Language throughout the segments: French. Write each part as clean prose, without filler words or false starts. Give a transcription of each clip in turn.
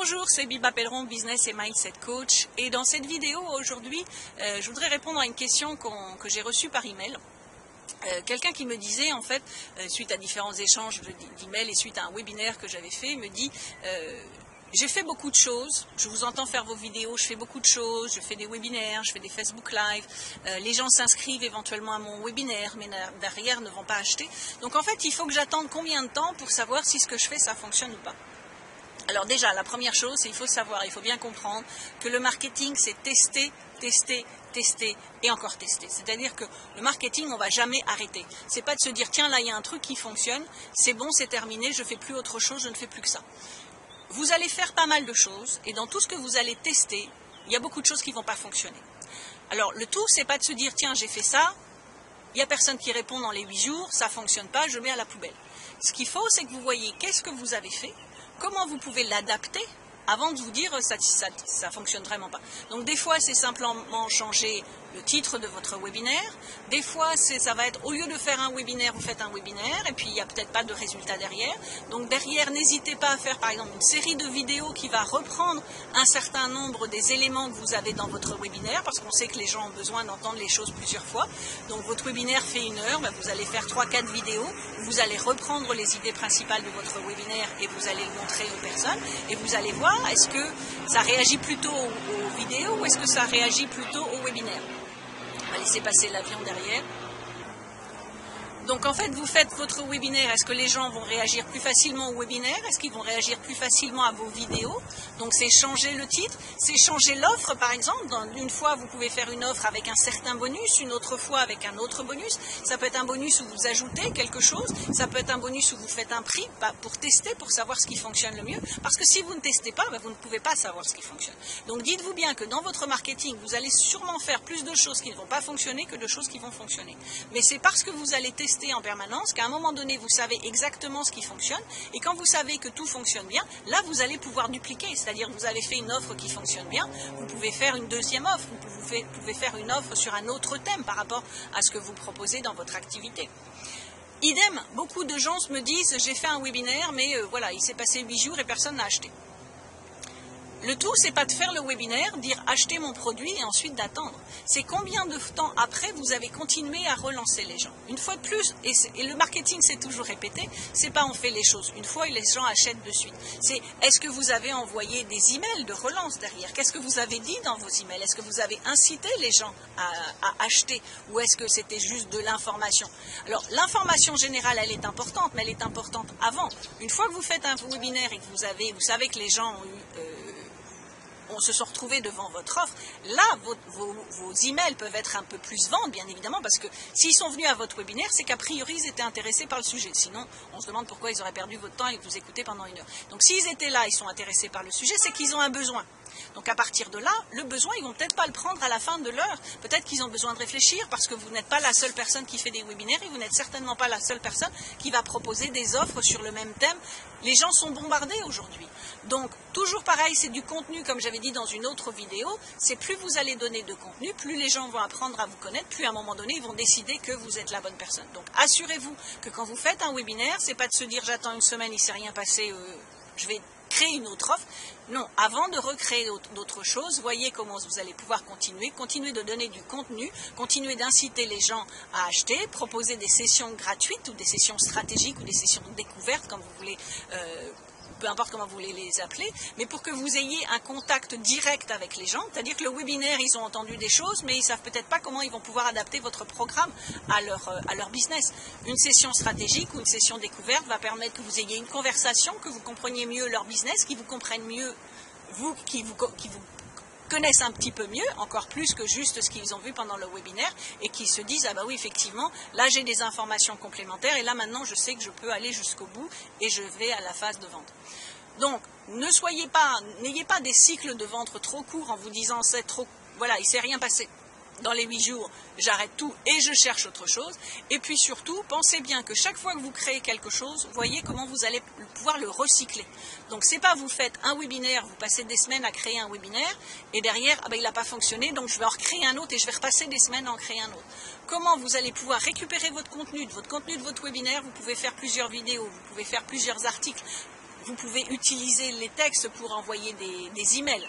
Bonjour, c'est Biba Pelleron, Business et Mindset Coach. Et dans cette vidéo aujourd'hui, je voudrais répondre à une question que j'ai reçue par email. Quelqu'un qui me disait, en fait, suite à différents échanges d'emails et suite à un webinaire que j'avais fait, il me dit j'ai fait beaucoup de choses, je vous entends faire vos vidéos, je fais beaucoup de choses, je fais des webinaires, je fais des Facebook Live, les gens s'inscrivent éventuellement à mon webinaire, mais derrière ne vont pas acheter. Donc en fait, il faut que j'attende combien de temps pour savoir si ce que je fais, ça fonctionne ou pas. Alors déjà, la première chose, c'est qu'il faut savoir, il faut bien comprendre que le marketing, c'est tester, tester, tester et encore tester. C'est-à-dire que le marketing, on ne va jamais arrêter. C'est pas de se dire, tiens, là, il y a un truc qui fonctionne, c'est bon, c'est terminé, je ne fais plus autre chose, je ne fais plus que ça. Vous allez faire pas mal de choses et dans tout ce que vous allez tester, il y a beaucoup de choses qui ne vont pas fonctionner. Alors, le tout, c'est pas de se dire, tiens, j'ai fait ça, il n'y a personne qui répond dans les 8 jours, ça ne fonctionne pas, je mets à la poubelle. Ce qu'il faut, c'est que vous voyez qu'est-ce que vous avez fait, comment vous pouvez l'adapter avant de vous dire ça fonctionne vraiment pas. Donc des fois, c'est simplement changer le titre de votre webinaire. Des fois, ça va être, au lieu de faire un webinaire, vous faites un webinaire et puis il n'y a peut-être pas de résultat derrière. Donc derrière, n'hésitez pas à faire par exemple une série de vidéos qui va reprendre un certain nombre des éléments que vous avez dans votre webinaire parce qu'on sait que les gens ont besoin d'entendre les choses plusieurs fois. Donc votre webinaire fait 1 heure, vous allez faire 3-4 vidéos, vous allez reprendre les idées principales de votre webinaire et vous allez le montrer aux personnes et vous allez voir est-ce que ça réagit plutôt aux vidéos ou est-ce que ça réagit plutôt au webinaire. On va laisser passer l'avion derrière. Donc en fait, vous faites votre webinaire, est-ce que les gens vont réagir plus facilement au webinaire? Est-ce qu'ils vont réagir plus facilement à vos vidéos? Donc c'est changer le titre, c'est changer l'offre par exemple. Une fois, vous pouvez faire une offre avec un certain bonus, une autre fois avec un autre bonus. Ça peut être un bonus où vous ajoutez quelque chose, ça peut être un bonus où vous faites un prix pour tester, pour savoir ce qui fonctionne le mieux. Parce que si vous ne testez pas, vous ne pouvez pas savoir ce qui fonctionne. Donc dites-vous bien que dans votre marketing, vous allez sûrement faire plus de choses qui ne vont pas fonctionner que de choses qui vont fonctionner. Mais c'est parce que vous allez tester en permanence, qu'à un moment donné, vous savez exactement ce qui fonctionne, et quand vous savez que tout fonctionne bien, là, vous allez pouvoir dupliquer, c'est-à-dire vous avez fait une offre qui fonctionne bien, vous pouvez faire une deuxième offre, vous pouvez faire une offre sur un autre thème par rapport à ce que vous proposez dans votre activité. Idem, beaucoup de gens me disent, j'ai fait un webinaire, mais voilà, il s'est passé 8 jours et personne n'a acheté. Le tout, c'est pas de faire le webinaire, dire achetez mon produit et ensuite d'attendre. C'est combien de temps après vous avez continué à relancer les gens. Une fois de plus, et le marketing c'est toujours répété, c'est pas on fait les choses une fois et les gens achètent de suite. C'est est-ce que vous avez envoyé des emails de relance derrière? Qu'est-ce que vous avez dit dans vos emails? Est-ce que vous avez incité les gens à acheter ou est-ce que c'était juste de l'information? Alors l'information générale elle est importante, mais elle est importante avant. Une fois que vous faites un webinaire et que vous savez que les gens ont eu on se sont retrouvés devant votre offre, là, vos emails peuvent être un peu plus ventes, bien évidemment, parce que s'ils sont venus à votre webinaire, c'est qu'a priori, ils étaient intéressés par le sujet. Sinon, on se demande pourquoi ils auraient perdu votre temps et que vous écoutez pendant 1 heure. Donc, s'ils étaient là, ils sont intéressés par le sujet, c'est qu'ils ont un besoin. Donc, à partir de là, le besoin, ils vont peut-être pas le prendre à la fin de l'heure. Peut-être qu'ils ont besoin de réfléchir, parce que vous n'êtes pas la seule personne qui fait des webinaires et vous n'êtes certainement pas la seule personne qui va proposer des offres sur le même thème. Les gens sont bombardés aujourd'hui. Donc, toujours pareil, c'est du contenu, comme j'avais dit dans une autre vidéo, c'est plus vous allez donner de contenu, plus les gens vont apprendre à vous connaître, plus à un moment donné, ils vont décider que vous êtes la bonne personne. Donc, assurez-vous que quand vous faites un webinaire, c'est pas de se dire j'attends 1 semaine, il ne s'est rien passé, je vais créer une autre offre. Non, avant de recréer d'autres choses, voyez comment vous allez pouvoir continuer de donner du contenu, continuer d'inciter les gens à acheter, proposer des sessions gratuites ou des sessions stratégiques ou des sessions de découverte, comme vous voulez, peu importe comment vous voulez les appeler, mais pour que vous ayez un contact direct avec les gens, c'est-à-dire que le webinaire, ils ont entendu des choses, mais ils ne savent peut-être pas comment ils vont pouvoir adapter votre programme à leur business. Une session stratégique ou une session découverte va permettre que vous ayez une conversation, que vous compreniez mieux leur business, qu'ils vous comprennent mieux, vous, qui vous connaissent un petit peu mieux, encore plus que juste ce qu'ils ont vu pendant le webinaire, et qui se disent, ah bah oui, effectivement, là j'ai des informations complémentaires, et là maintenant je sais que je peux aller jusqu'au bout, et je vais à la phase de vente. Donc, n'ayez pas des cycles de vente trop courts en vous disant, c'est trop, voilà, il ne s'est rien passé. Dans les 8 jours, j'arrête tout et je cherche autre chose. Et puis surtout, pensez bien que chaque fois que vous créez quelque chose, voyez comment vous allez pouvoir le recycler. Donc c'est pas vous faites un webinaire, vous passez des semaines à créer un webinaire et derrière, il n'a pas fonctionné, donc je vais en recréer un autre et je vais repasser des semaines à en créer un autre. Comment vous allez pouvoir récupérer votre contenu de votre webinaire? Vous pouvez faire plusieurs vidéos, vous pouvez faire plusieurs articles. vous pouvez utiliser les textes pour envoyer des emails.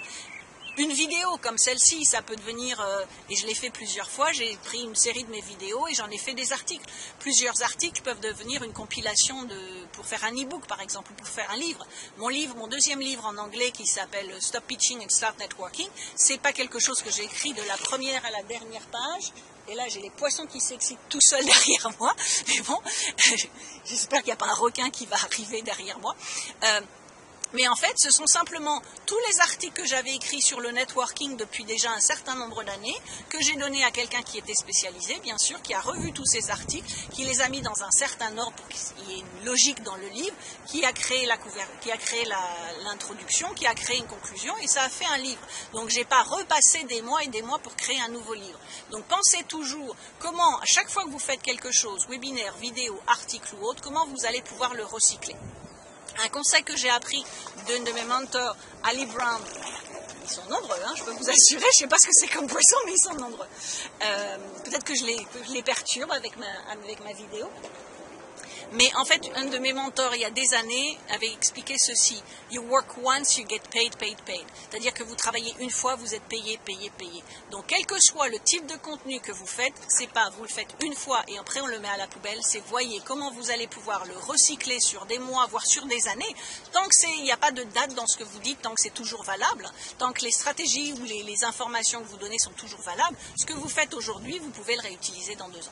Une vidéo comme celle-ci, ça peut devenir, et je l'ai fait plusieurs fois, j'ai pris une série de mes vidéos et j'en ai fait des articles. Plusieurs articles peuvent devenir une compilation pour faire un e-book par exemple, ou pour faire un livre. Mon deuxième livre en anglais qui s'appelle Stop Pitching and Start Networking, c'est pas quelque chose que j'ai écrit de la première à la dernière page. Et là, j'ai les poissons qui s'excitent tout seuls derrière moi. Mais bon, j'espère qu'il n'y a pas un requin qui va arriver derrière moi. Mais en fait, ce sont simplement tous les articles que j'avais écrits sur le networking depuis déjà un certain nombre d'années, que j'ai donné à quelqu'un qui était spécialisé, bien sûr, qui a revu tous ces articles, qui les a mis dans un certain ordre pour qu'il y ait une logique dans le livre, qui a créé l'introduction, qui a créé une conclusion, et ça a fait un livre. Donc, je n'ai pas repassé des mois et des mois pour créer un nouveau livre. Donc, pensez toujours comment, à chaque fois que vous faites quelque chose, webinaire, vidéo, article ou autre, comment vous allez pouvoir le recycler. Un conseil que j'ai appris d'une de mes mentors, Ali Brown, ils sont nombreux, hein, je peux vous assurer, je ne sais pas ce que c'est comme poisson, mais ils sont nombreux. Peut-être que je les perturbe avec ma vidéo. Mais en fait, un de mes mentors, il y a des années, avait expliqué ceci. You work once, you get paid, paid, paid. C'est-à-dire que vous travaillez une fois, vous êtes payé, payé, payé. Donc, quel que soit le type de contenu que vous faites, c'est pas vous le faites une fois et après on le met à la poubelle, c'est voyez comment vous allez pouvoir le recycler sur des mois, voire sur des années. Tant que il n'y a pas de date dans ce que vous dites, tant que c'est toujours valable, tant que les stratégies ou les informations que vous donnez sont toujours valables, ce que vous faites aujourd'hui, vous pouvez le réutiliser dans 2 ans.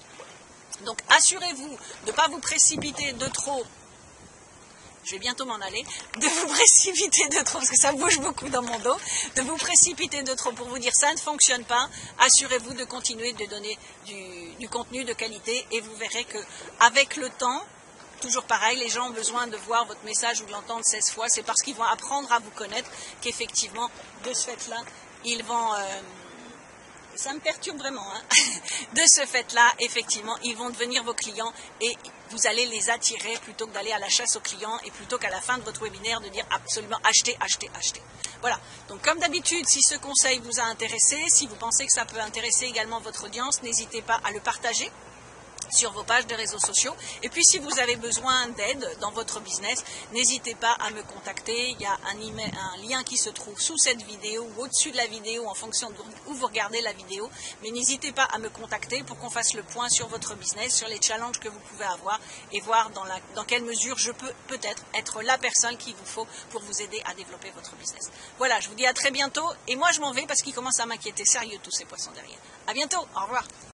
Donc, assurez-vous de ne pas vous précipiter de trop. Je vais bientôt m'en aller. De vous précipiter de trop, parce que ça bouge beaucoup dans mon dos. De vous précipiter de trop pour vous dire ça ne fonctionne pas. Assurez-vous de continuer de donner du contenu de qualité et vous verrez qu'avec le temps, toujours pareil, les gens ont besoin de voir votre message ou de l'entendre 16 fois. C'est parce qu'ils vont apprendre à vous connaître qu'effectivement, de ce fait-là, ils vont... ça me perturbe vraiment. Hein. De ce fait-là, effectivement, ils vont devenir vos clients et vous allez les attirer plutôt que d'aller à la chasse aux clients et plutôt qu'à la fin de votre webinaire de dire absolument achetez, achetez, achetez. Voilà. Donc comme d'habitude, si ce conseil vous a intéressé, si vous pensez que ça peut intéresser également votre audience, n'hésitez pas à le partager sur vos pages de réseaux sociaux. Et puis si vous avez besoin d'aide dans votre business, n'hésitez pas à me contacter. Il y a un lien qui se trouve sous cette vidéo ou au-dessus de la vidéo en fonction de où vous regardez la vidéo. Mais n'hésitez pas à me contacter pour qu'on fasse le point sur votre business, sur les challenges que vous pouvez avoir et voir dans quelle mesure je peux peut-être être la personne qu'il vous faut pour vous aider à développer votre business. Voilà, je vous dis à très bientôt. Et moi je m'en vais parce qu'il commence à m'inquiéter sérieux tous ces poissons derrière. À bientôt, au revoir.